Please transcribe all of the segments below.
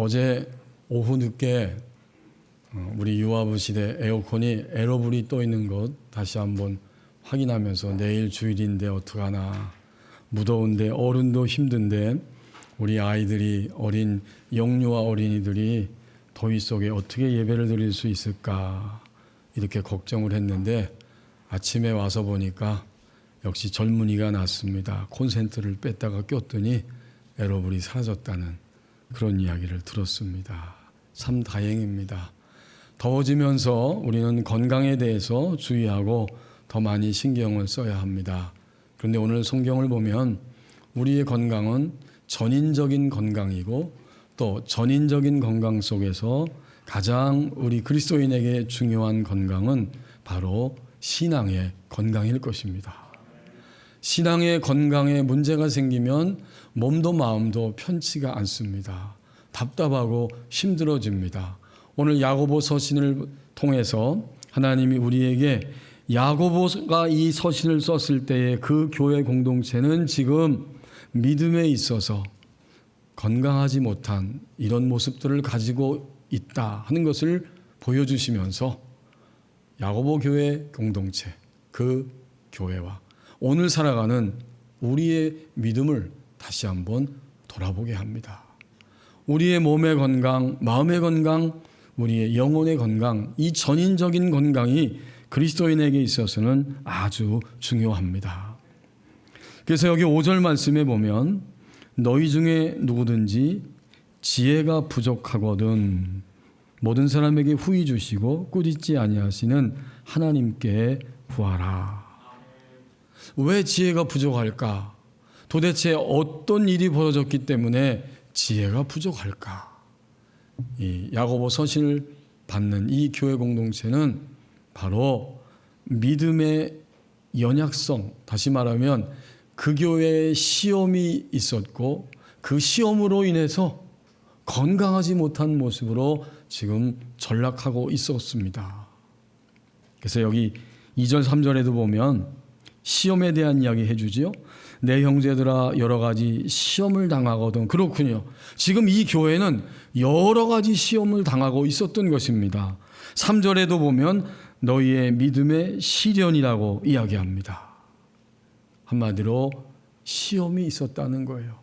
어제 오후 늦게 우리 유아부 시대 에어컨이 에러불이 떠 있는 것 다시 한번 확인하면서 내일 주일인데 어떡하나, 무더운데 어른도 힘든데 우리 아이들이, 어린 영유아 어린이들이 더위 속에 어떻게 예배를 드릴 수 있을까 이렇게 걱정을 했는데 아침에 와서 보니까 역시 젊은이가 났습니다. 콘센트를 뺐다가 꼈더니 에러불이 사라졌다는 그런 이야기를 들었습니다. 참 다행입니다. 더워지면서 우리는 건강에 대해서 주의하고 더 많이 신경을 써야 합니다. 그런데 오늘 성경을 보면 우리의 건강은 전인적인 건강이고 또 전인적인 건강 속에서 가장 우리 그리스도인에게 중요한 건강은 바로 신앙의 건강일 것입니다. 신앙의 건강에 문제가 생기면 몸도 마음도 편치가 않습니다. 답답하고 힘들어집니다. 오늘 야고보 서신을 통해서 하나님이 우리에게 야고보가 이 서신을 썼을 때의 그 교회 공동체는 지금 믿음에 있어서 건강하지 못한 이런 모습들을 가지고 있다 하는 것을 보여주시면서 야고보 교회 공동체, 그 교회와 오늘 살아가는 우리의 믿음을 다시 한번 돌아보게 합니다. 우리의 몸의 건강, 마음의 건강, 우리의 영혼의 건강, 이 전인적인 건강이 그리스도인에게 있어서는 아주 중요합니다. 그래서 여기 5절 말씀에 보면 너희 중에 누구든지 지혜가 부족하거든 모든 사람에게 후히 주시고 꾸짖지 아니하시는 하나님께 구하라. 왜 지혜가 부족할까? 도대체 어떤 일이 벌어졌기 때문에 지혜가 부족할까? 이 야고보 서신을 받는 이 교회 공동체는 바로 믿음의 연약성, 다시 말하면 그 교회에 시험이 있었고 그 시험으로 인해서 건강하지 못한 모습으로 지금 전락하고 있었습니다. 그래서 여기 2절 3절에도 보면 시험에 대한 이야기 해주지요. 내 형제들아 여러 가지 시험을 당하거든. 그렇군요. 지금 이 교회는 여러 가지 시험을 당하고 있었던 것입니다. 3절에도 보면 너희의 믿음의 시련이라고 이야기합니다. 한마디로 시험이 있었다는 거예요.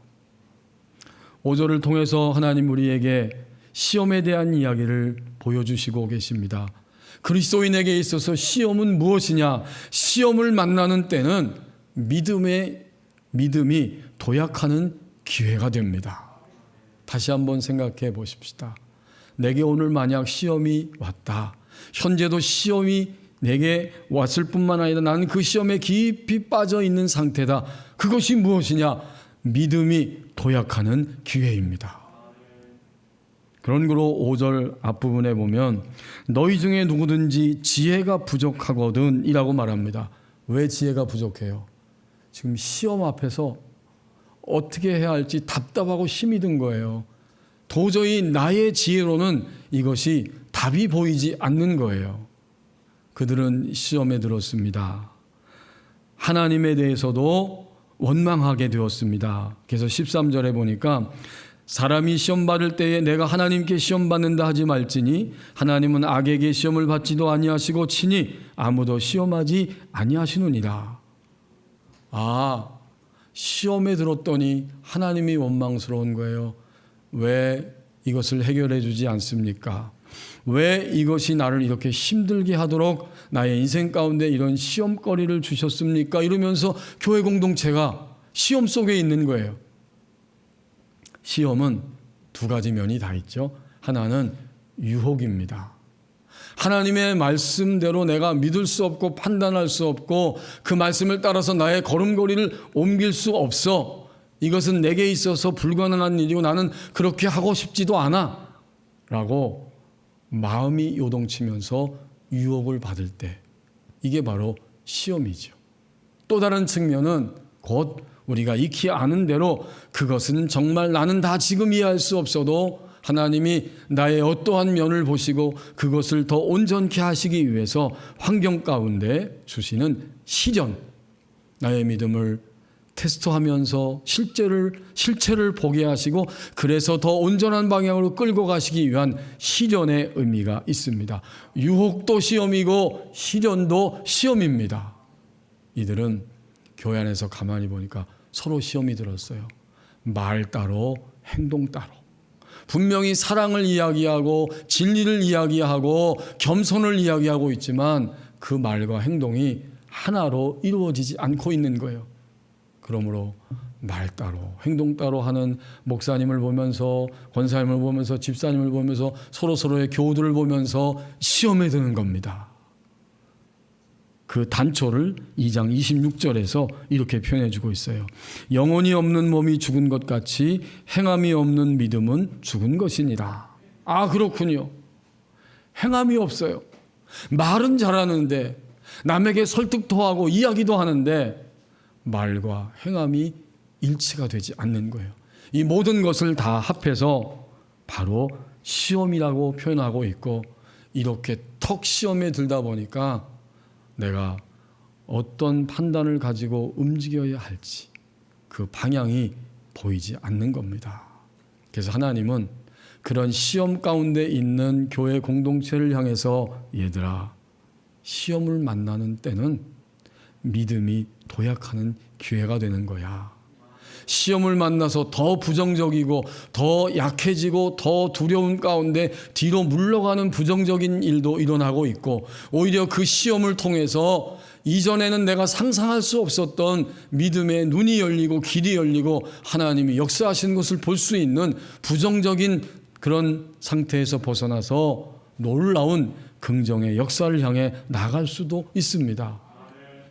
5절을 통해서 하나님 우리에게 시험에 대한 이야기를 보여주시고 계십니다. 그리스도인에게 있어서 시험은 무엇이냐? 시험을 만나는 때는 믿음이 도약하는 기회가 됩니다. 다시 한번 생각해 보십시다. 내게 오늘 만약 시험이 왔다. 현재도 시험이 내게 왔을 뿐만 아니라 나는 그 시험에 깊이 빠져 있는 상태다. 그것이 무엇이냐? 믿음이 도약하는 기회입니다. 그런 거로 5절 앞부분에 보면 너희 중에 누구든지 지혜가 부족하거든 이라고 말합니다. 왜 지혜가 부족해요? 지금 시험 앞에서 어떻게 해야 할지 답답하고 힘이 든 거예요. 도저히 나의 지혜로는 이것이 답이 보이지 않는 거예요. 그들은 시험에 들었습니다. 하나님에 대해서도 원망하게 되었습니다. 그래서 13절에 보니까 사람이 시험 받을 때에 내가 하나님께 시험 받는다 하지 말지니 하나님은 악에게 시험을 받지도 아니하시고 친히 아무도 시험하지 아니하시느니라. 시험에 들었더니 하나님이 원망스러운 거예요. 왜 이것을 해결해 주지 않습니까? 왜 이것이 나를 이렇게 힘들게 하도록 나의 인생 가운데 이런 시험거리를 주셨습니까? 이러면서 교회 공동체가 시험 속에 있는 거예요. 시험은 두 가지 면이 다 있죠. 하나는 유혹입니다. 하나님의 말씀대로 내가 믿을 수 없고 판단할 수 없고 그 말씀을 따라서 나의 걸음걸이를 옮길 수 없어. 이것은 내게 있어서 불가능한 일이고 나는 그렇게 하고 싶지도 않아. 라고 마음이 요동치면서 유혹을 받을 때 이게 바로 시험이죠. 또 다른 측면은 곧 우리가 익히 아는 대로 그것은 정말 나는 다 지금 이해할 수 없어도 하나님이 나의 어떠한 면을 보시고 그것을 더 온전케 하시기 위해서 환경 가운데 주시는 시련, 나의 믿음을 테스트하면서 실체를 보게 하시고 그래서 더 온전한 방향으로 끌고 가시기 위한 시련의 의미가 있습니다. 유혹도 시험이고 시련도 시험입니다. 이들은 교회 안에서 가만히 보니까 서로 시험이 들었어요. 말 따로 행동 따로. 분명히 사랑을 이야기하고 진리를 이야기하고 겸손을 이야기하고 있지만 그 말과 행동이 하나로 이루어지지 않고 있는 거예요. 그러므로 말 따로 행동 따로 하는 목사님을 보면서 권사님을 보면서 집사님을 보면서 서로의 교우들을 보면서 시험에 드는 겁니다. 그 단초를 2장 26절에서 이렇게 표현해 주고 있어요. 영혼이 없는 몸이 죽은 것 같이 행함이 없는 믿음은 죽은 것이니라. 아, 그렇군요. 행함이 없어요. 말은 잘하는데 남에게 설득도 하고 이야기도 하는데 말과 행함이 일치가 되지 않는 거예요. 이 모든 것을 다 합해서 바로 시험이라고 표현하고 있고, 이렇게 턱 시험에 들다 보니까 내가 어떤 판단을 가지고 움직여야 할지 그 방향이 보이지 않는 겁니다. 그래서 하나님은 그런 시험 가운데 있는 교회 공동체를 향해서 얘들아, 시험을 만나는 때는 믿음이 도약하는 기회가 되는 거야. 시험을 만나서 더 부정적이고 더 약해지고 더 두려운 가운데 뒤로 물러가는 부정적인 일도 일어나고 있고, 오히려 그 시험을 통해서 이전에는 내가 상상할 수 없었던 믿음의 눈이 열리고 길이 열리고 하나님이 역사하시는 것을 볼 수 있는 부정적인 그런 상태에서 벗어나서 놀라운 긍정의 역사를 향해 나갈 수도 있습니다.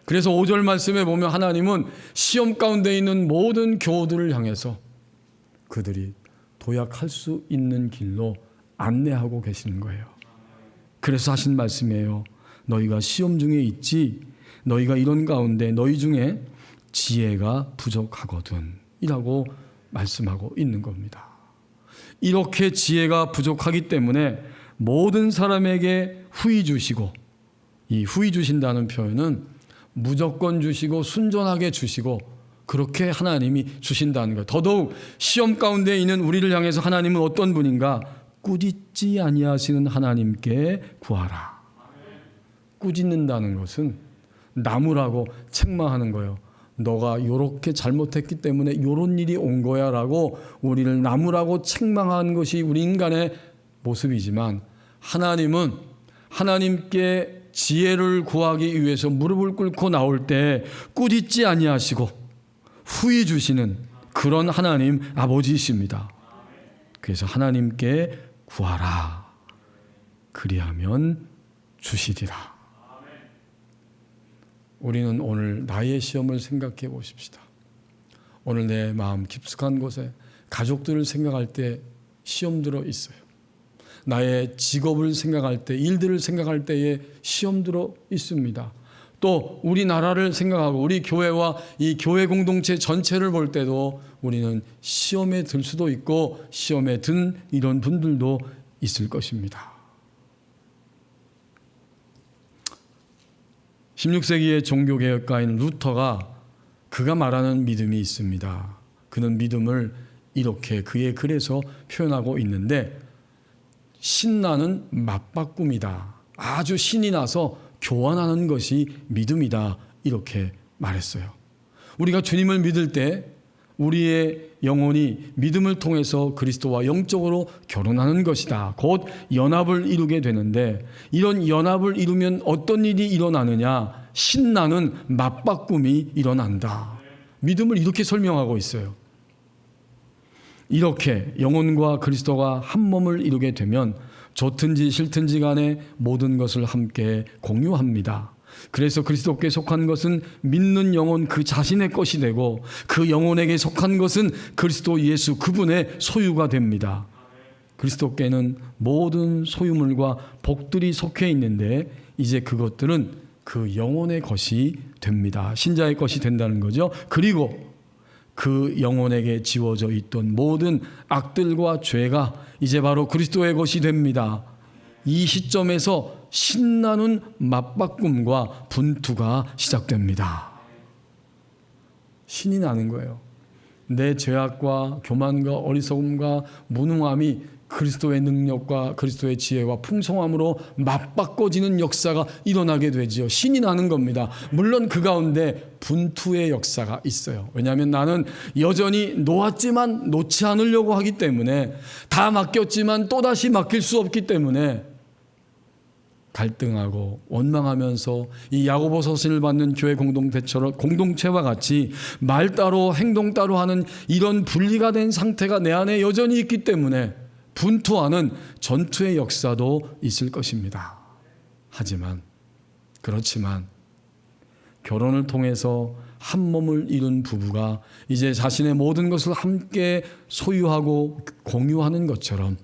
그래서 5절 말씀에 보면 하나님은 시험 가운데 있는 모든 교우들을 향해서 그들이 도약할 수 있는 길로 안내하고 계시는 거예요. 그래서 하신 말씀이에요. 너희가 시험 중에 있지, 너희가 이런 가운데 너희 중에 지혜가 부족하거든 이라고 말씀하고 있는 겁니다. 이렇게 지혜가 부족하기 때문에 모든 사람에게 후히 주시고, 이 후히 주신다는 표현은 무조건 주시고 순전하게 주시고 그렇게 하나님이 주신다는 거예요. 더더욱 시험 가운데 있는 우리를 향해서 하나님은 어떤 분인가? 꾸짖지 아니하시는 하나님께 구하라. 꾸짖는다는 것은 나무라고 책망하는 거예요. 너가 요렇게 잘못했기 때문에 요런 일이 온 거야 라고 우리를 나무라고 책망하는 것이 우리 인간의 모습이지만, 하나님은 하나님께 지혜를 구하기 위해서 무릎을 꿇고 나올 때 꾸짖지 아니하시고 후히 주시는 그런 하나님 아버지이십니다. 그래서 하나님께 구하라. 그리하면 주시리라. 우리는 오늘 나의 시험을 생각해 보십시다. 오늘 내 마음 깊숙한 곳에 가족들을 생각할 때 시험 들어 있어요. 나의 직업을 생각할 때, 일들을 생각할 때에 시험 들어 있습니다. 또 우리나라를 생각하고 우리 교회와 이 교회 공동체 전체를 볼 때도 우리는 시험에 들 수도 있고 시험에 든 이런 분들도 있을 것입니다. 16세기의 종교개혁가인 루터가 그가 말하는 믿음이 있습니다. 그는 믿음을 이렇게 그의 글에서 표현하고 있는데, 신나는 맞바꿈이다. 아주 신이 나서 교환하는 것이 믿음이다. 이렇게 말했어요. 우리가 주님을 믿을 때 우리의 영혼이 믿음을 통해서 그리스도와 영적으로 결혼하는 것이다. 곧 연합을 이루게 되는데, 이런 연합을 이루면 어떤 일이 일어나느냐? 신나는 맞바꿈이 일어난다. 믿음을 이렇게 설명하고 있어요. 이렇게 영혼과 그리스도가 한 몸을 이루게 되면 좋든지 싫든지 간에 모든 것을 함께 공유합니다. 그래서 그리스도께 속한 것은 믿는 영혼 그 자신의 것이 되고, 그 영혼에게 속한 것은 그리스도 예수 그분의 소유가 됩니다. 그리스도께는 모든 소유물과 복들이 속해 있는데 이제 그것들은 그 영혼의 것이 됩니다. 신자의 것이 된다는 거죠. 그리고 그 영혼에게 지워져 있던 모든 악들과 죄가 이제 바로 그리스도의 것이 됩니다. 이 시점에서 신나는 맞바꿈과 분투가 시작됩니다. 신이 나는 거예요. 내 죄악과 교만과 어리석음과 무능함이 그리스도의 능력과 그리스도의 지혜와 풍성함으로 맞바꿔지는 역사가 일어나게 되지요. 신이 나는 겁니다. 물론 그 가운데 분투의 역사가 있어요. 왜냐하면 나는 여전히 놓았지만 놓지 않으려고 하기 때문에, 다 맡겼지만 또다시 맡길 수 없기 때문에 갈등하고 원망하면서 이 야고보 서신을 받는 교회 공동체와 같이 말 따로 행동 따로 하는 이런 분리가 된 상태가 내 안에 여전히 있기 때문에 분투하는 전투의 역사도 있을 것입니다. 그렇지만 결혼을 통해서 한 몸을 이룬 부부가 이제 자신의 모든 것을 함께 소유하고 공유하는 것처럼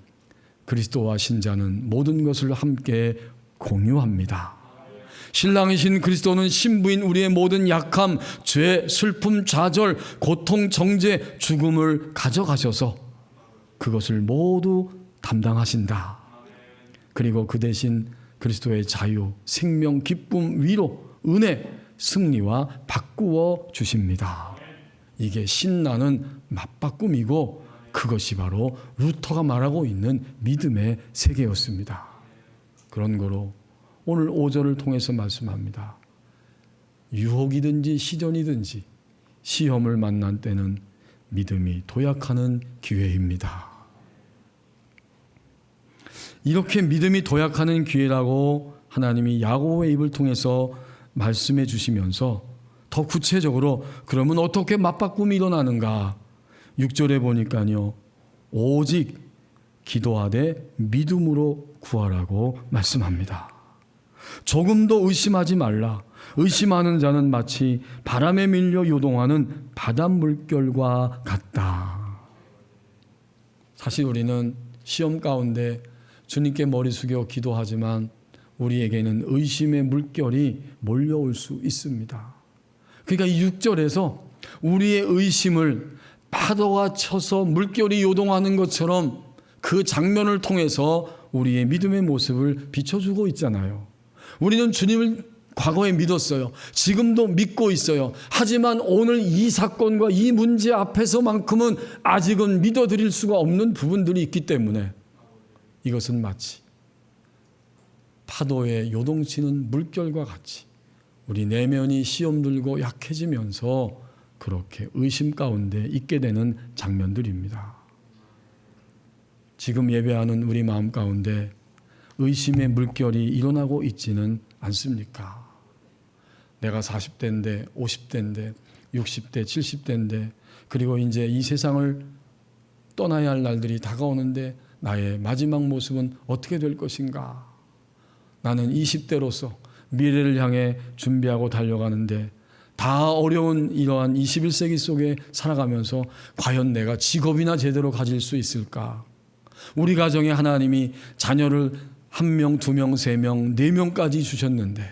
그리스도와 신자는 모든 것을 함께 공유합니다. 신랑이신 그리스도는 신부인 우리의 모든 약함, 죄, 슬픔, 좌절, 고통, 정죄, 죽음을 가져가셔서 그것을 모두 담당하신다. 그리고 그 대신 그리스도의 자유, 생명, 기쁨, 위로, 은혜, 승리와 바꾸어 주십니다. 이게 신나는 맞바꿈이고 그것이 바로 루터가 말하고 있는 믿음의 세계였습니다. 그런 거로 오늘 5절을 통해서 말씀합니다. 유혹이든지 시련이든지 시험을 만난 때는 믿음이 도약하는 기회입니다. 이렇게 믿음이 도약하는 기회라고 하나님이 야고보의 입을 통해서 말씀해 주시면서 더 구체적으로 그러면 어떻게 맞바꿈이 일어나는가? 6절에 보니까요. 오직 기도하되 믿음으로 구하라고 말씀합니다. 조금도 의심하지 말라. 의심하는 자는 마치 바람에 밀려 요동하는 바닷물결과 같다. 사실 우리는 시험 가운데 주님께 머리 숙여 기도하지만 우리에게는 의심의 물결이 몰려올 수 있습니다. 그러니까 이 6절에서 우리의 의심을 파도가 쳐서 물결이 요동하는 것처럼 그 장면을 통해서 우리의 믿음의 모습을 비춰주고 있잖아요. 우리는 주님을 과거에 믿었어요. 지금도 믿고 있어요. 하지만 오늘 이 사건과 이 문제 앞에서만큼은 아직은 믿어드릴 수가 없는 부분들이 있기 때문에 이것은 마치 파도에 요동치는 물결과 같이 우리 내면이 시험 들고 약해지면서 그렇게 의심 가운데 있게 되는 장면들입니다. 지금 예배하는 우리 마음 가운데 의심의 물결이 일어나고 있지는 않습니까? 내가 40대인데 50대인데 60대 70대인데 그리고 이제 이 세상을 떠나야 할 날들이 다가오는데 나의 마지막 모습은 어떻게 될 것인가? 나는 20대로서 미래를 향해 준비하고 달려가는데 다 어려운 이러한 21세기 속에 살아가면서 과연 내가 직업이나 제대로 가질 수 있을까? 우리 가정에 하나님이 자녀를 1명, 2명, 3명, 4명까지 주셨는데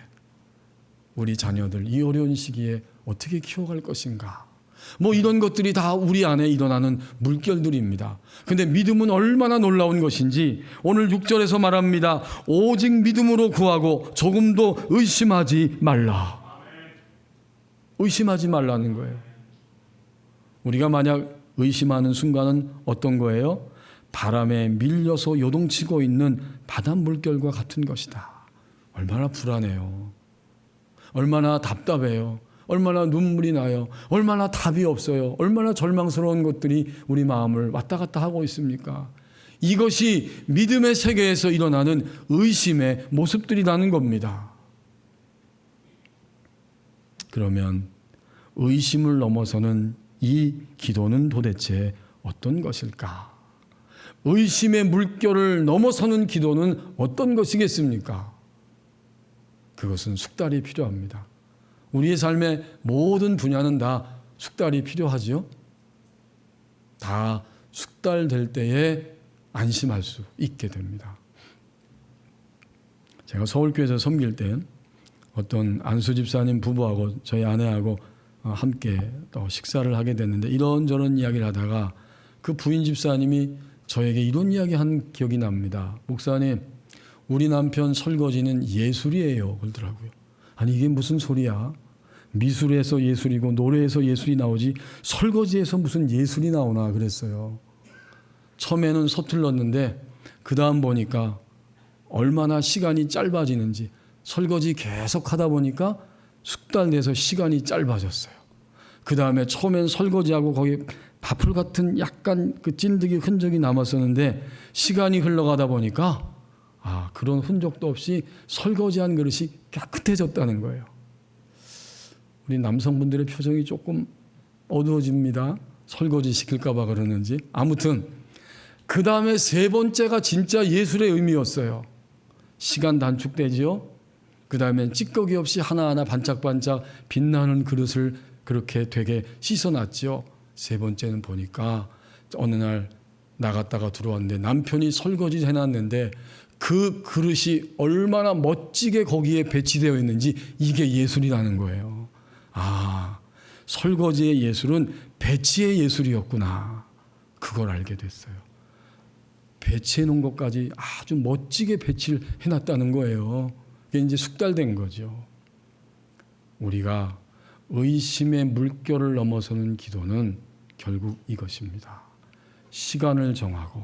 우리 자녀들 이 어려운 시기에 어떻게 키워갈 것인가? 뭐 이런 것들이 다 우리 안에 일어나는 물결들입니다. 근데 믿음은 얼마나 놀라운 것인지 오늘 6절에서 말합니다. 오직 믿음으로 구하고 조금도 의심하지 말라. 의심하지 말라는 거예요. 우리가 만약 의심하는 순간은 어떤 거예요? 바람에 밀려서 요동치고 있는 바닷물결과 같은 것이다. 얼마나 불안해요. 얼마나 답답해요. 얼마나 눈물이 나요. 얼마나 답이 없어요. 얼마나 절망스러운 것들이 우리 마음을 왔다 갔다 하고 있습니까? 이것이 믿음의 세계에서 일어나는 의심의 모습들이라는 겁니다. 그러면 의심을 넘어서는 이 기도는 도대체 어떤 것일까? 의심의 물결을 넘어서는 기도는 어떤 것이겠습니까? 그것은 숙달이 필요합니다. 우리의 삶의 모든 분야는 다 숙달이 필요하지요. 다 숙달될 때에 안심할 수 있게 됩니다. 제가 서울교회에서 섬길 때 어떤 안수 집사님 부부하고 저희 아내하고 함께 또 식사를 하게 됐는데 이런저런 이야기를 하다가 그 부인 집사님이 저에게 이런 이야기 한 기억이 납니다. 목사님, 우리 남편 설거지는 예술이에요. 그러더라고요. 아니 이게 무슨 소리야? 미술에서 예술이고 노래에서 예술이 나오지 설거지에서 무슨 예술이 나오나 그랬어요. 처음에는 서툴렀는데 그 다음 보니까 얼마나 시간이 짧아지는지, 설거지 계속 하다 보니까 숙달돼서 시간이 짧아졌어요. 그 다음에 처음엔 설거지하고 거기 밥풀 같은 약간 그 찐득이 흔적이 남았었는데 시간이 흘러가다 보니까 그런 흔적도 없이 설거지한 그릇이 깨끗해졌다는 거예요. 우리 남성분들의 표정이 조금 어두워집니다. 설거지 시킬까 봐 그러는지. 아무튼 그 다음에 세 번째가 진짜 예술의 의미였어요. 시간 단축되지요. 그 다음에 찌꺼기 없이 하나하나 반짝반짝 빛나는 그릇을 그렇게 되게 씻어놨지요. 세 번째는 보니까 어느 날 나갔다가 들어왔는데 남편이 설거지 해놨는데 그 그릇이 얼마나 멋지게 거기에 배치되어 있는지 이게 예술이라는 거예요. 설거지의 예술은 배치의 예술이었구나. 그걸 알게 됐어요. 배치해 놓은 것까지 아주 멋지게 배치를 해놨다는 거예요. 이게 이제 숙달된 거죠. 우리가 의심의 물결을 넘어서는 기도는 결국 이것입니다. 시간을 정하고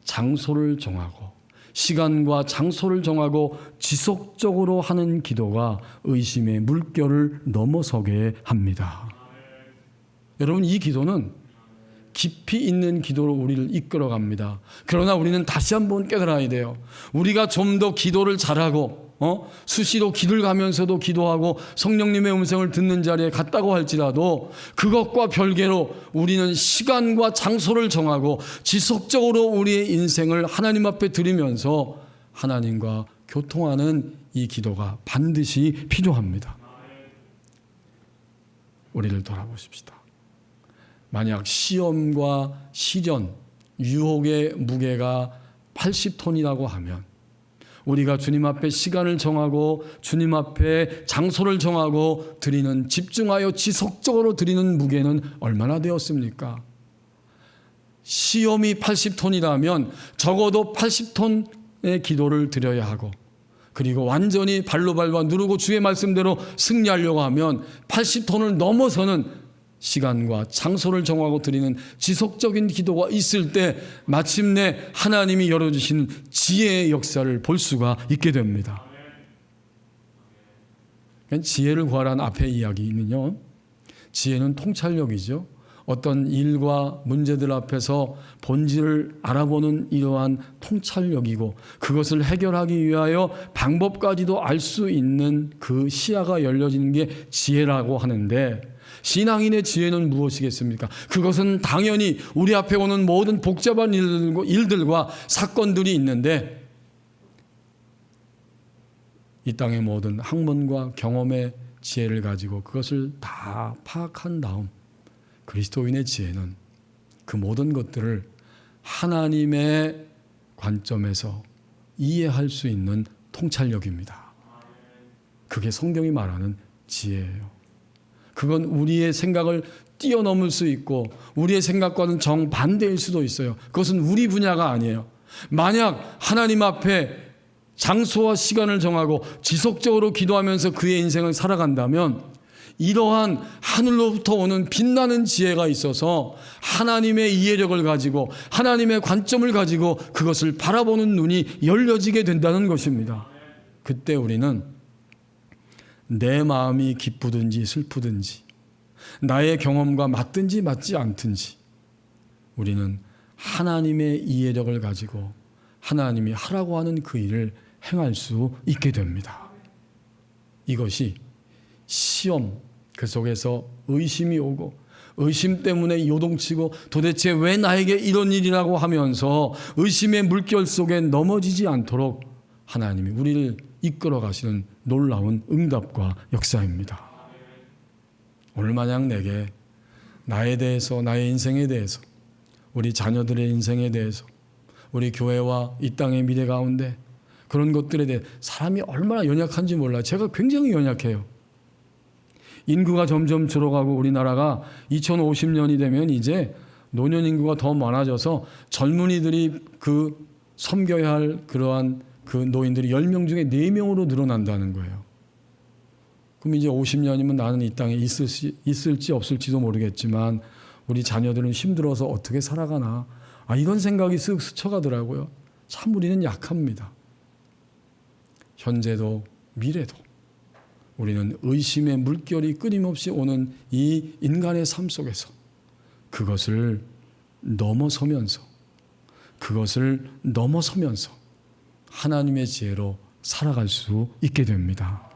장소를 정하고 시간과 장소를 정하고 지속적으로 하는 기도가 의심의 물결을 넘어서게 합니다. 여러분, 이 기도는 깊이 있는 기도로 우리를 이끌어갑니다. 그러나 우리는 다시 한번 깨달아야 돼요. 우리가 좀 더 기도를 잘하고 수시로 길을 가면서도 기도하고 성령님의 음성을 듣는 자리에 갔다고 할지라도 그것과 별개로 우리는 시간과 장소를 정하고 지속적으로 우리의 인생을 하나님 앞에 드리면서 하나님과 교통하는 이 기도가 반드시 필요합니다. 우리를 돌아보십시다. 만약 시험과 시련, 유혹의 무게가 80톤이라고 하면 우리가 주님 앞에 시간을 정하고 주님 앞에 장소를 정하고 드리는, 집중하여 지속적으로 드리는 무게는 얼마나 되었습니까? 시험이 80톤이라면 적어도 80톤의 기도를 드려야 하고, 그리고 완전히 발로 밟아 누르고 주의 말씀대로 승리하려고 하면 80톤을 넘어서는 시간과 장소를 정하고 드리는 지속적인 기도가 있을 때 마침내 하나님이 열어주시는 지혜의 역사를 볼 수가 있게 됩니다. 지혜를 구하라는 앞의 이야기는요, 지혜는 통찰력이죠. 어떤 일과 문제들 앞에서 본질을 알아보는 이러한 통찰력이고, 그것을 해결하기 위하여 방법까지도 알 수 있는 그 시야가 열려지는 게 지혜라고 하는데, 신앙인의 지혜는 무엇이겠습니까? 그것은 당연히 우리 앞에 오는 모든 복잡한 일들과 사건들이 있는데, 이 땅의 모든 학문과 경험의 지혜를 가지고 그것을 다 파악한 다음 그리스도인의 지혜는 그 모든 것들을 하나님의 관점에서 이해할 수 있는 통찰력입니다. 그게 성경이 말하는 지혜예요. 그건 우리의 생각을 뛰어넘을 수 있고 우리의 생각과는 정반대일 수도 있어요. 그것은 우리 분야가 아니에요. 만약 하나님 앞에 장소와 시간을 정하고 지속적으로 기도하면서 그의 인생을 살아간다면 이러한 하늘로부터 오는 빛나는 지혜가 있어서 하나님의 이해력을 가지고 하나님의 관점을 가지고 그것을 바라보는 눈이 열려지게 된다는 것입니다. 그때 우리는 내 마음이 기쁘든지 슬프든지 나의 경험과 맞든지 맞지 않든지 우리는 하나님의 이해력을 가지고 하나님이 하라고 하는 그 일을 행할 수 있게 됩니다. 이것이 시험, 그 속에서 의심이 오고 의심 때문에 요동치고 도대체 왜 나에게 이런 일이라고 하면서 의심의 물결 속에 넘어지지 않도록 하나님이 우리를 이끌어 가시는 놀라운 응답과 역사입니다. 오늘 만약 내게 나에 대해서, 나의 인생에 대해서, 우리 자녀들의 인생에 대해서, 우리 교회와 이 땅의 미래 가운데 그런 것들에 대해 사람이 얼마나 연약한지 몰라요. 제가 굉장히 연약해요. 인구가 점점 줄어가고 우리나라가 2050년이 되면 이제 노년 인구가 더 많아져서 젊은이들이 그 섬겨야 할 그러한 그 노인들이 10명 중에 4명으로 늘어난다는 거예요. 그럼 이제 50년이면 나는 이 땅에 있을지 없을지도 모르겠지만 우리 자녀들은 힘들어서 어떻게 살아가나. 이런 생각이 쓱 스쳐가더라고요. 참 우리는 약합니다. 현재도 미래도 우리는 의심의 물결이 끊임없이 오는 이 인간의 삶 속에서 그것을 넘어서면서 하나님의 지혜로 살아갈 수 있게 됩니다.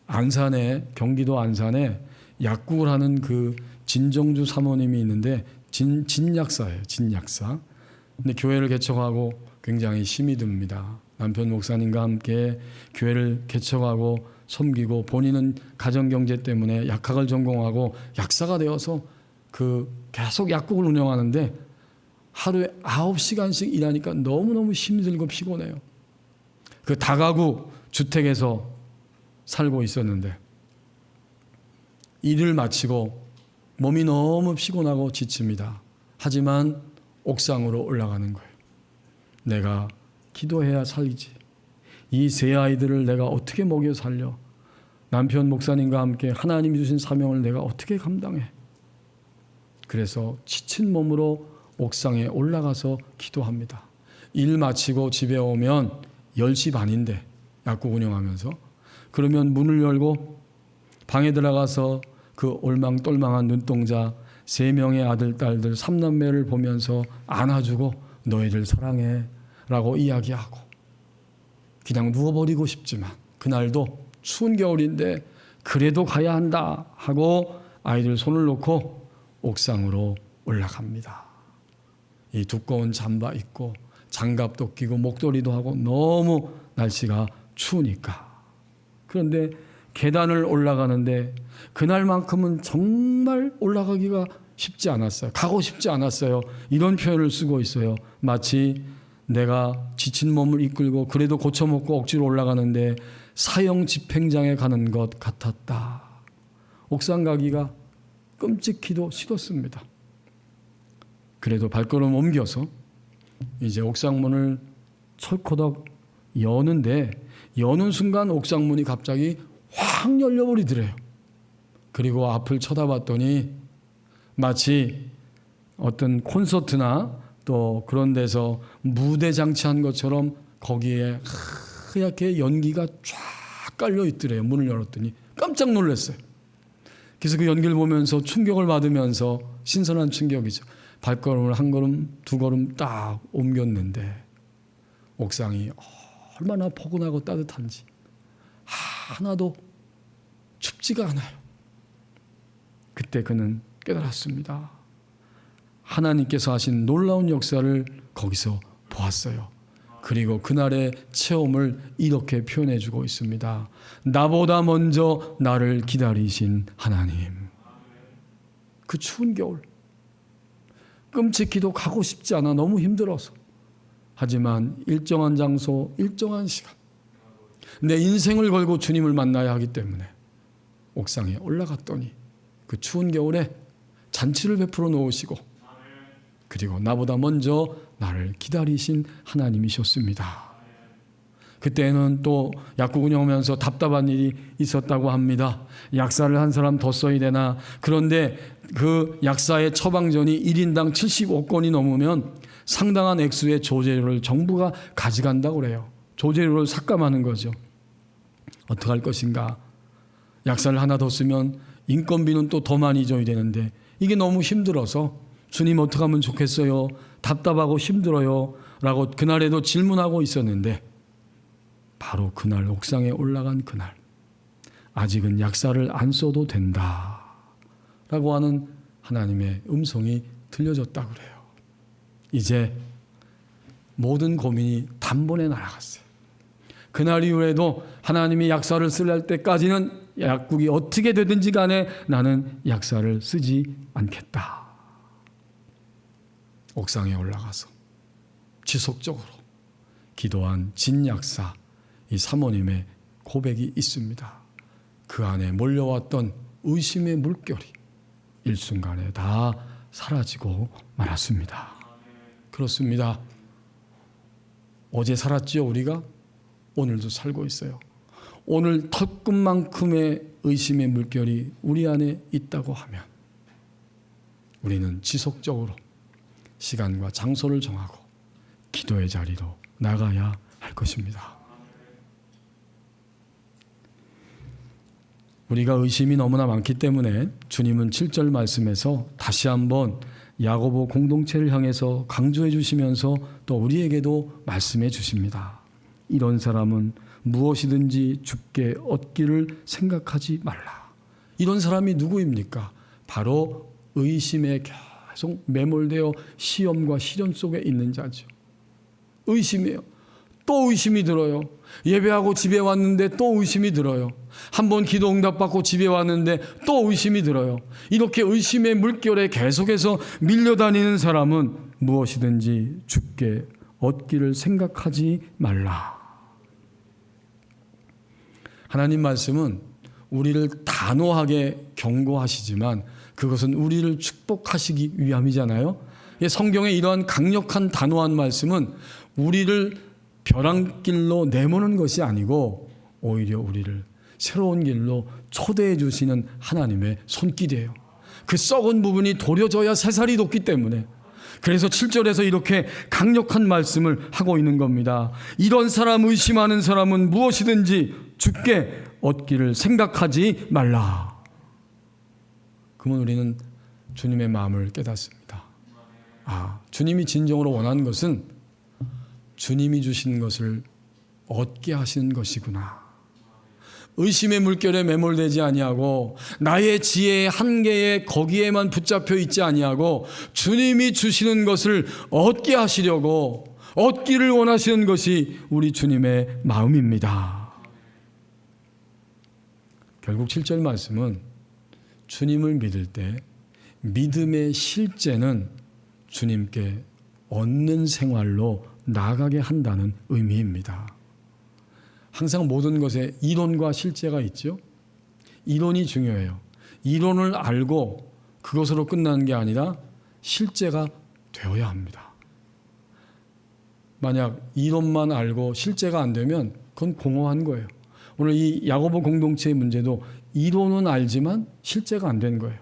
안산에, 경기도 안산에 약국을 하는 그 진정주 사모님이 있는데 진약사예요. 진약사. 근데 교회를 개척하고 굉장히 힘이 듭니다. 남편 목사님과 함께 교회를 개척하고 섬기고 본인은 가정경제 때문에 약학을 전공하고 약사가 되어서 계속 약국을 운영하는데 하루에 9시간씩 일하니까 너무너무 힘들고 피곤해요. 그 다가구 주택에서 살고 있었는데 일을 마치고 몸이 너무 피곤하고 지칩니다. 하지만 옥상으로 올라가는 거예요. 내가 기도해야 살지. 이 세 아이들을 내가 어떻게 먹여 살려? 남편 목사님과 함께 하나님이 주신 사명을 내가 어떻게 감당해? 그래서 지친 몸으로 옥상에 올라가서 기도합니다. 일 마치고 집에 오면 10시 반인데 약국 운영하면서 그러면 문을 열고 방에 들어가서 그 올망똘망한 눈동자 3명의 아들 딸들 3남매를 보면서 안아주고 너희들 사랑해 라고 이야기하고 그냥 누워버리고 싶지만 그날도 추운 겨울인데 그래도 가야 한다 하고 아이들 손을 놓고 옥상으로 올라갑니다. 이 두꺼운 잠바 입고 장갑도 끼고 목도리도 하고 너무 날씨가 추우니까. 그런데 계단을 올라가는데 그날만큼은 정말 올라가기가 쉽지 않았어요. 가고 싶지 않았어요. 이런 표현을 쓰고 있어요. 마치 내가 지친 몸을 이끌고 그래도 고쳐먹고 억지로 올라가는데 사형 집행장에 가는 것 같았다. 옥상 가기가 끔찍히도 싫었습니다. 그래도 발걸음 옮겨서 이제 옥상문을 철코덕 여는데 여는 순간 옥상문이 갑자기 확 열려버리더래요. 그리고 앞을 쳐다봤더니 마치 어떤 콘서트나 또 그런 데서 무대 장치한 것처럼 거기에 하얗게 연기가 쫙 깔려 있더래요. 문을 열었더니 깜짝 놀랐어요. 그래서 그 연기를 보면서 충격을 받으면서 신선한 충격이죠. 발걸음을 한 걸음 두 걸음 딱 옮겼는데 옥상이 얼마나 포근하고 따뜻한지 하나도 춥지가 않아요. 그때 그는 깨달았습니다. 하나님께서 하신 놀라운 역사를 거기서 보았어요. 그리고 그날의 체험을 이렇게 표현해 주고 있습니다. 나보다 먼저 나를 기다리신 하나님. 그 추운 겨울 끔찍히도 가고 싶지 않아 너무 힘들어서 하지만 일정한 장소 일정한 시간 내 인생을 걸고 주님을 만나야 하기 때문에 옥상에 올라갔더니 그 추운 겨울에 잔치를 베풀어 놓으시고 그리고 나보다 먼저 나를 기다리신 하나님이셨습니다. 그때는 또 약국 운영하면서 답답한 일이 있었다고 합니다. 약사를 한 사람 더 써야 되나. 그런데 그 약사의 처방전이 1인당 75건이 넘으면 상당한 액수의 조제료를 정부가 가져간다고 그래요. 조제료를 삭감하는 거죠. 어떻게 할 것인가. 약사를 하나 더 쓰면 인건비는 또 더 많이 줘야 되는데 이게 너무 힘들어서 주님 어떻게 하면 좋겠어요? 답답하고 힘들어요. 라고 그날에도 질문하고 있었는데 바로 그날 옥상에 올라간 그날 아직은 약사를 안 써도 된다 라고 하는 하나님의 음성이 들려졌다고 그래요. 이제 모든 고민이 단번에 날아갔어요. 그날 이후에도 하나님이 약사를 쓸 때까지는 약국이 어떻게 되든지 간에 나는 약사를 쓰지 않겠다. 옥상에 올라가서 지속적으로 기도한 진약사 이 사모님의 고백이 있습니다. 그 안에 몰려왔던 의심의 물결이 일순간에 다 사라지고 말았습니다. 그렇습니다. 어제 살았지요 우리가? 오늘도 살고 있어요. 오늘 턱끝만큼의 의심의 물결이 우리 안에 있다고 하면 우리는 지속적으로 시간과 장소를 정하고 기도의 자리로 나가야 할 것입니다. 우리가 의심이 너무나 많기 때문에 주님은 7절 말씀에서 다시 한번 야고보 공동체를 향해서 강조해 주시면서 또 우리에게도 말씀해 주십니다. 이런 사람은 무엇이든지 주께 얻기를 생각하지 말라. 이런 사람이 누구입니까? 바로 의심에 계속 매몰되어 시험과 시련 속에 있는 자죠. 의심이에요. 또 의심이 들어요. 예배하고 집에 왔는데 또 의심이 들어요. 한번 기도 응답받고 집에 왔는데 또 의심이 들어요. 이렇게 의심의 물결에 계속해서 밀려다니는 사람은 무엇이든지 주께 얻기를 생각하지 말라. 하나님 말씀은 우리를 단호하게 경고하시지만 그것은 우리를 축복하시기 위함이잖아요. 성경의 이러한 강력한 단호한 말씀은 우리를 벼랑길로 내모는 것이 아니고 오히려 우리를 새로운 길로 초대해 주시는 하나님의 손길이에요. 그 썩은 부분이 도려져야 새살이 돋기 때문에 그래서 7절에서 이렇게 강력한 말씀을 하고 있는 겁니다. 이런 사람 의심하는 사람은 무엇이든지 주께 얻기를 생각하지 말라. 그러면 우리는 주님의 마음을 깨닫습니다. 주님이 진정으로 원하는 것은 주님이 주신 것을 얻게 하시는 것이구나. 의심의 물결에 매몰되지 아니하고 나의 지혜의 한계에 거기에만 붙잡혀 있지 아니하고 주님이 주시는 것을 얻게 하시려고 얻기를 원하시는 것이 우리 주님의 마음입니다. 결국 7절 말씀은 주님을 믿을 때 믿음의 실제는 주님께 얻는 생활로 나아가게 한다는 의미입니다. 항상 모든 것에 이론과 실제가 있죠. 이론이 중요해요. 이론을 알고 그것으로 끝나는 게 아니라 실제가 되어야 합니다. 만약 이론만 알고 실제가 안 되면 그건 공허한 거예요. 오늘 이 야고보 공동체의 문제도 이론은 알지만 실제가 안 된 거예요.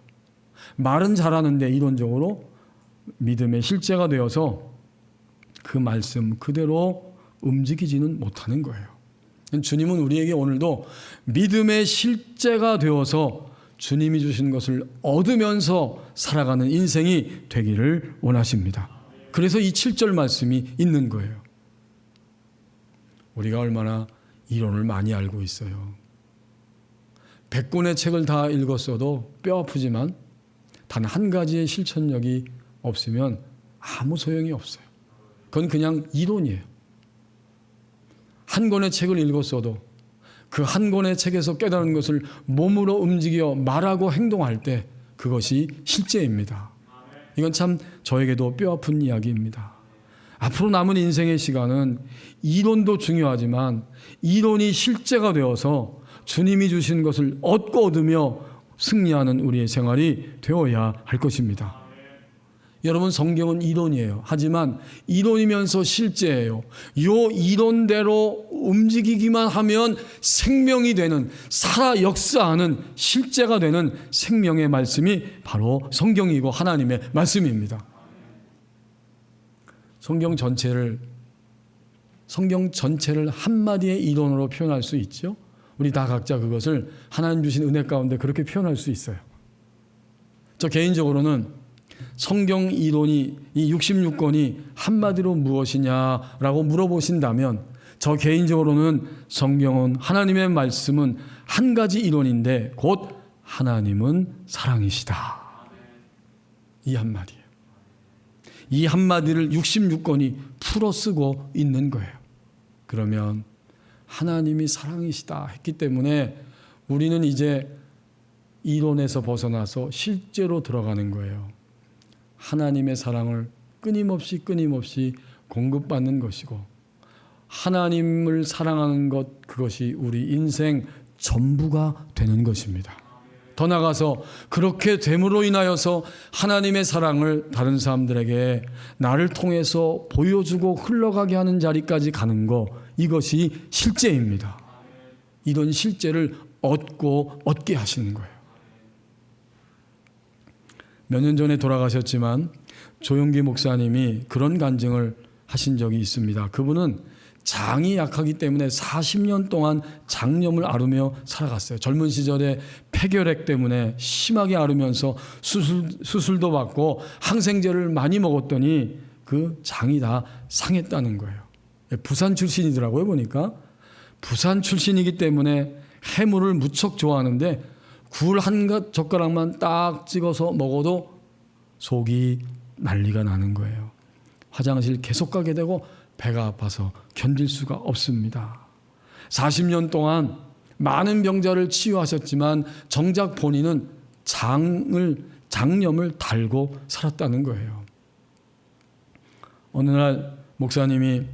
말은 잘하는데 이론적으로 믿음의 실제가 되어서 그 말씀 그대로 움직이지는 못하는 거예요. 주님은 우리에게 오늘도 믿음의 실제가 되어서 주님이 주신 것을 얻으면서 살아가는 인생이 되기를 원하십니다. 그래서 이 7절 말씀이 있는 거예요. 우리가 얼마나 이론을 많이 알고 있어요. 100권의 책을 다 읽었어도 뼈 아프지만 단 한 가지의 실천력이 없으면 아무 소용이 없어요. 그건 그냥 이론이에요. 한 권의 책을 읽었어도 그 한 권의 책에서 깨달은 것을 몸으로 움직여 말하고 행동할 때 그것이 실제입니다. 이건 참 저에게도 뼈아픈 이야기입니다. 앞으로 남은 인생의 시간은 이론도 중요하지만 이론이 실제가 되어서 주님이 주신 것을 얻으며 승리하는 우리의 생활이 되어야 할 것입니다. 여러분, 성경은 이론이에요. 하지만 이론이면서 실제예요. 이 이론대로 움직이기만 하면 생명이 되는, 살아 역사하는 실제가 되는 생명의 말씀이 바로 성경이고 하나님의 말씀입니다. 성경 전체를 한마디의 이론으로 표현할 수 있죠. 우리 다 각자 그것을 하나님 주신 은혜 가운데 그렇게 표현할 수 있어요. 저 개인적으로는 성경 이론이 이 66권이 한마디로 무엇이냐라고 물어보신다면 저 개인적으로는 성경은 하나님의 말씀은 한 가지 이론인데 곧 하나님은 사랑이시다. 이 한마디예요. 이 한마디를 66권이 풀어쓰고 있는 거예요. 그러면 하나님이 사랑이시다 했기 때문에 우리는 이제 이론에서 벗어나서 실제로 들어가는 거예요. 하나님의 사랑을 끊임없이 공급받는 것이고 하나님을 사랑하는 것, 그것이 우리 인생 전부가 되는 것입니다. 더 나아가서 그렇게 됨으로 인하여서 하나님의 사랑을 다른 사람들에게 나를 통해서 보여주고 흘러가게 하는 자리까지 가는 것, 이것이 실제입니다. 이런 실제를 얻게 하시는 거예요. 몇 년 전에 돌아가셨지만 조용기 목사님이 그런 간증을 하신 적이 있습니다. 그분은 장이 약하기 때문에 40년 동안 장염을 앓으며 살아갔어요. 젊은 시절에 폐결핵 때문에 심하게 앓으면서 수술도 받고 항생제를 많이 먹었더니 그 장이 다 상했다는 거예요. 부산 출신이더라고요. 보니까 부산 출신이기 때문에 해물을 무척 좋아하는데 굴 한 젓가락만 딱 찍어서 먹어도 속이 난리가 나는 거예요. 화장실 계속 가게 되고 배가 아파서 견딜 수가 없습니다. 40년 동안 많은 병자를 치유하셨지만 정작 본인은 장염을 달고 살았다는 거예요. 어느 날 목사님이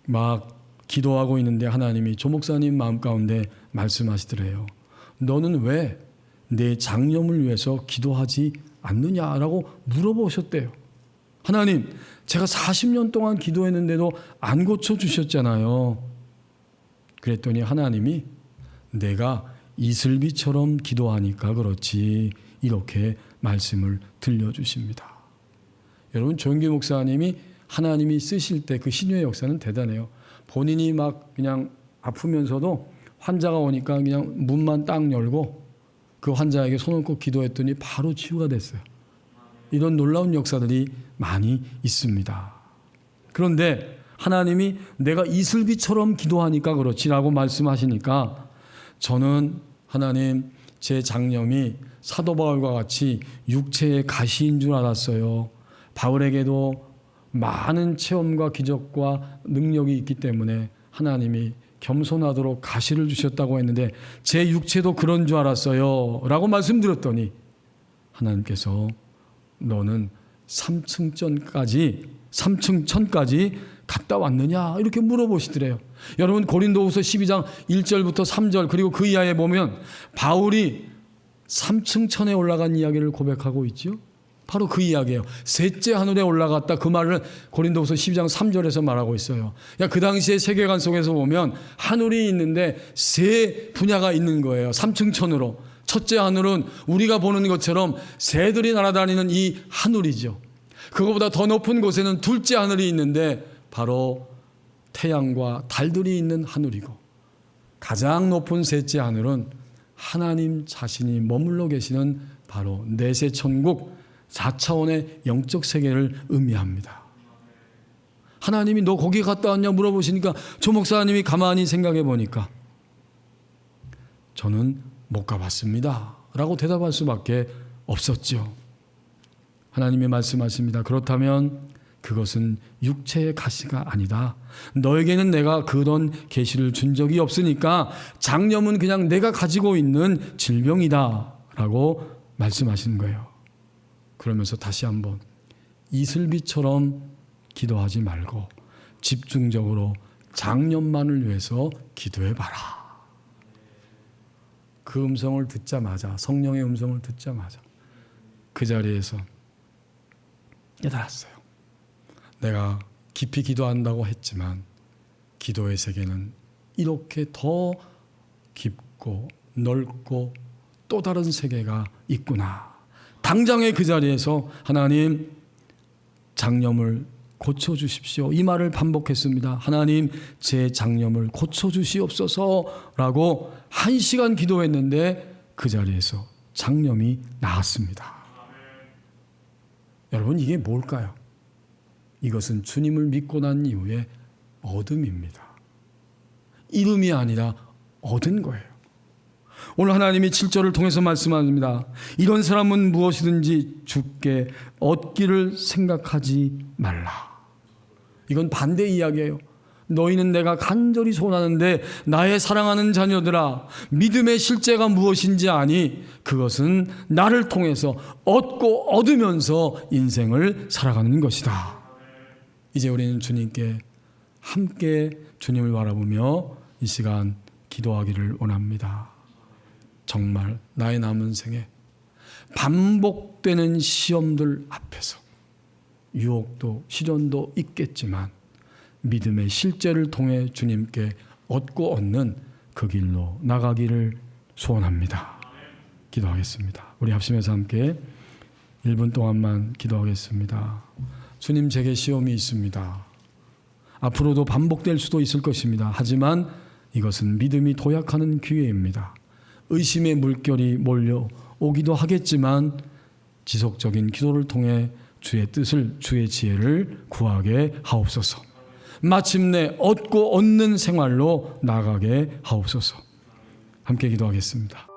막 기도하고 있는데 하나님이 조 목사님 마음 가운데 말씀하시더래요. 너는 왜 내 장염을 위해서 기도하지 않느냐라고 물어보셨대요. 하나님, 제가 40년 동안 기도했는데도 안 고쳐주셨잖아요. 그랬더니 하나님이 내가 이슬비처럼 기도하니까 그렇지, 이렇게 말씀을 들려주십니다. 여러분, 조용기 목사님이 하나님이 쓰실 때 그 신유의 역사는 대단해요. 본인이 막 그냥 아프면서도 환자가 오니까 그냥 문만 딱 열고 그 환자에게 손을 꼭 기도했더니 바로 치유가 됐어요. 이런 놀라운 역사들이 많이 있습니다. 그런데 하나님이 내가 이슬비처럼 기도하니까 그렇지라고 말씀하시니까 저는 하나님, 제 장염이 사도 바울과 같이 육체의 가시인 줄 알았어요. 바울에게도 많은 체험과 기적과 능력이 있기 때문에 하나님이 겸손하도록 가시를 주셨다고 했는데 제 육체도 그런 줄 알았어요 라고 말씀드렸더니 하나님께서 너는 3층 천까지 갔다 왔느냐 이렇게 물어보시더래요. 여러분, 고린도후서 12장 1절부터 3절 그리고 그 이하에 보면 바울이 3층 천에 올라간 이야기를 고백하고 있죠. 바로 그 이야기예요. 셋째 하늘에 올라갔다, 그 말을 고린도후서 12장 3절에서 말하고 있어요. 그 당시의 세계관 속에서 보면 하늘이 있는데 세 분야가 있는 거예요. 3층 천으로. 첫째 하늘은 우리가 보는 것처럼 새들이 날아다니는 이 하늘이죠. 그거보다 더 높은 곳에는 둘째 하늘이 있는데 바로 태양과 달들이 있는 하늘이고, 가장 높은 셋째 하늘은 하나님 자신이 머물러 계시는 바로 내세 천국 4차원의 영적 세계를 의미합니다. 하나님이 너 거기 갔다 왔냐 물어보시니까 조 목사님이 가만히 생각해 보니까 저는 못 가봤습니다 라고 대답할 수밖에 없었죠. 하나님이 말씀하십니다. 그렇다면 그것은 육체의 가시가 아니다. 너에게는 내가 그런 계시를 준 적이 없으니까 장염은 그냥 내가 가지고 있는 질병이다 라고 말씀하시는 거예요. 그러면서 다시 한번 이슬비처럼 기도하지 말고 집중적으로 장염만을 위해서 기도해봐라. 그 음성을 듣자마자, 성령의 음성을 듣자마자 그 자리에서 깨달았어요. 내가 깊이 기도한다고 했지만 기도의 세계는 이렇게 더 깊고 넓고 또 다른 세계가 있구나. 당장의 그 자리에서 하나님, 장염을 고쳐주십시오, 이 말을 반복했습니다. 하나님, 제 장염을 고쳐주시옵소서라고 1시간 기도했는데 그 자리에서 장염이 나았습니다. 여러분, 이게 뭘까요? 이것은 주님을 믿고 난 이후에 얻음입니다. 이름이 아니라 얻은 거예요. 오늘 하나님이 7절을 통해서 말씀합니다. 이런 사람은 무엇이든지 주께 얻기를 생각하지 말라. 이건 반대 이야기예요. 너희는 내가 간절히 소원하는데 나의 사랑하는 자녀들아, 믿음의 실제가 무엇인지 아니? 그것은 나를 통해서 얻고 얻으면서 인생을 살아가는 것이다. 이제 우리는 주님께 함께 주님을 바라보며 이 시간 기도하기를 원합니다. 정말 나의 남은 생에 반복되는 시험들 앞에서 유혹도 시련도 있겠지만 믿음의 실제를 통해 주님께 얻고 얻는 그 길로 나가기를 소원합니다. 기도하겠습니다. 우리 합심해서 함께 1분 동안만 기도하겠습니다. 주님, 제게 시험이 있습니다. 앞으로도 반복될 수도 있을 것입니다. 하지만 이것은 믿음이 도약하는 기회입니다. 의심의 물결이 몰려오기도 하겠지만 지속적인 기도를 통해 주의 뜻을, 주의 지혜를 구하게 하옵소서. 마침내 얻고 얻는 생활로 나아가게 하옵소서. 함께 기도하겠습니다.